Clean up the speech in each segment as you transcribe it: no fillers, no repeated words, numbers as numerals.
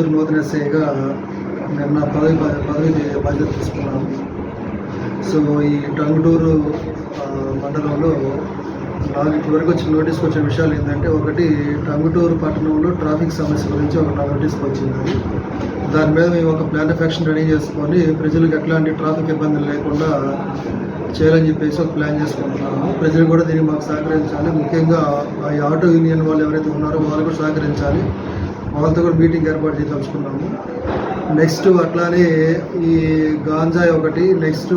టంగుటూరు నూతన ఎస్ఐగా నిన్న పదవి బాధ్యత తీసుకున్నాను. సో ఈ టంగుటూరు మండలంలో నాకు ఇప్పటివరకు వచ్చిన నోటీస్కి వచ్చిన విషయాలు ఏంటంటే, ఒకటి టంగుటూరు పట్టణంలో ట్రాఫిక్ సమస్య గురించి ఒక నోటీస్కి వచ్చింది. దాని మీద మేము ఒక ప్లాన్ ఆఫ్ యాక్షన్ రెడీ చేసుకొని ప్రజలకు ఎట్లాంటి ట్రాఫిక్ ఇబ్బందులు లేకుండా చేయాలని చెప్పేసి ఒక ప్లాన్ చేసుకుంటున్నాము. ప్రజలు కూడా దీనికి మాకు సహకరించాలి. ముఖ్యంగా ఈ ఆటో యూనియన్ వాళ్ళు ఎవరైతే ఉన్నారో వాళ్ళు కూడా సహకరించాలి. వాళ్ళతో కూడా మీటింగ్ ఏర్పాటు చేయదలుచుకున్నాము. నెక్స్ట్ అట్లానే ఈ గాంజాయి ఒకటి, నెక్స్ట్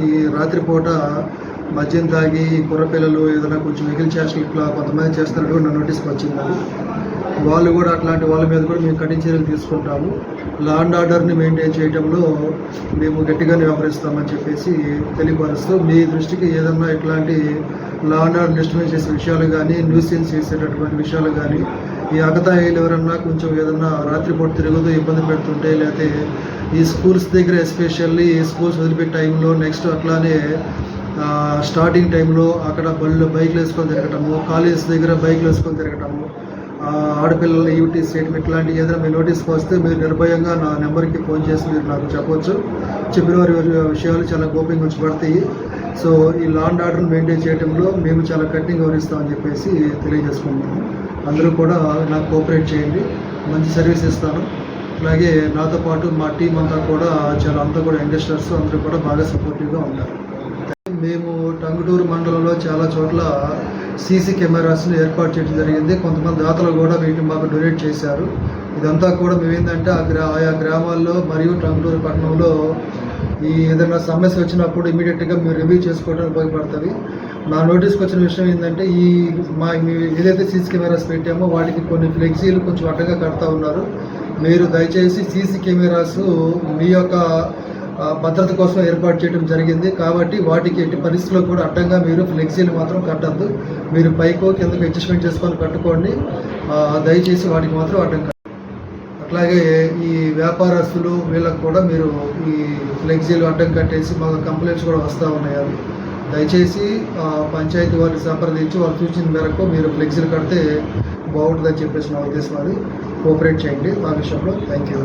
ఈ రాత్రిపూట మద్యం తాగి కుర్రపిల్లలు ఏదైనా కొంచెం వెహికల్ చేష్టలు ఇట్లా కొంతమంది చేస్తున్నట్టు నా నోటీస్కి వచ్చింది. వాళ్ళు కూడా అట్లాంటి వాళ్ళ మీద కూడా మేము కఠిన చర్యలు తీసుకుంటాము. లా అండ్ ఆర్డర్ని మెయింటైన్ చేయడంలో మేము గట్టిగానే వ్యవహరిస్తామని చెప్పేసి తెలియపరుస్తూ, మీ దృష్టికి ఏదన్నా ఇట్లాంటి లా అండ్ ఆర్డర్ డిస్టర్బెన్స్ చేసే విషయాలు కానీ, న్యూసెన్స్ చేసేటటువంటి విషయాలు కానీ, ఈ అగతాయిలు ఎవరన్నా కొంచెం ఏదన్నా రాత్రిపూట తిరుగుతూ ఇబ్బంది పెడుతుంటే, లేకపోతే ఈ స్కూల్స్ దగ్గర ఎస్పెషల్లీ స్కూల్స్ వదిలిపెట్టే టైంలో, నెక్స్ట్ అట్లానే స్టార్టింగ్ టైంలో అక్కడ బైక్లు వేసుకొని తిరగటము, కాలేజ్ దగ్గర బైక్లు వేసుకొని తిరగటము, ఆడపిల్లల యూటీ స్టేట్మెంట్ ఇట్లాంటివి ఏదైనా మీ నోటీస్కి వస్తే మీరు నిర్భయంగా నా నెంబర్కి ఫోన్ చేసి మీరు నాకు చెప్పవచ్చు. చెప్పిన వారి విషయాలు చాలా గోప్యంగా ఉంచబడతాయి. సో ఈ లా అండ్ ఆర్డర్ని మెయింటైన్ చేయడంలో మేము చాలా కఠినంగా వ్యవహరిస్తామని చెప్పేసి తెలియజేసుకుంటున్నాము. అందరూ కూడా నాకు కోఆపరేట్ చేయండి, మంచి సర్వీస్ ఇస్తాను. అలాగే నాతో పాటు మా టీం అంతా కూడా అంతా కూడా యంగ్స్టర్స్ అందరూ కూడా బాగా సపోర్టివ్గా ఉంటారు. మేము టంగుటూరు మండలంలో చాలా చోట్ల సీసీ కెమెరాస్ని ఏర్పాటు చేయడం జరిగింది. కొంతమంది దాతలు కూడా వీటిని మాకు డొనేట్ చేశారు. ఇదంతా కూడా మేము ఏంటంటే ఆయా గ్రామాల్లో మరియు టంగుటూరు పట్టణంలో ఈ ఏదైనా సమస్య వచ్చినప్పుడు ఇమీడియట్గా మీరు రివ్యూ చేసుకోవడానికి ఉపయోగపడుతుంది. నా నోటీస్కి వచ్చిన విషయం ఏంటంటే, ఏదైతే సీసీ కెమెరాస్ పెట్టామో వాటికి కొన్ని ఫ్లెక్సీలు కొంచెం అడ్డంగా కడతా ఉన్నారు. మీరు దయచేసి సీసీ కెమెరాస్ మీ యొక్క భద్రత కోసం ఏర్పాటు చేయడం జరిగింది. కాబట్టి వాటికి ఎట్టి పరిస్థితుల్లో కూడా అడ్డంగా మీరు ఫ్లెక్సీలు మాత్రం కట్టద్దు. మీరు పైకో కిందకు అడ్జస్ట్మెంట్ చేసుకొని కట్టుకోండి. దయచేసి వాటికి మాత్రం అడ్డం. అట్లాగే ఈ వ్యాపారస్తులు వీళ్ళకి కూడా మీరు ఈ ఫ్లెక్సీలు అడ్డం కట్టేసి మాకు కంప్లైంట్స్ కూడా వస్తూ ఉన్నాయి. అవి దయచేసి పంచాయతీ వారిని సంప్రదించి వాళ్ళు సూచన మేరకు మీరు ఫ్లెక్సీలు కడితే బాగుంటుందని చెప్పేసి నా ఉద్దేశం. అది కోఆపరేట్ చేయండి ఆ విషయంలో. Thank you.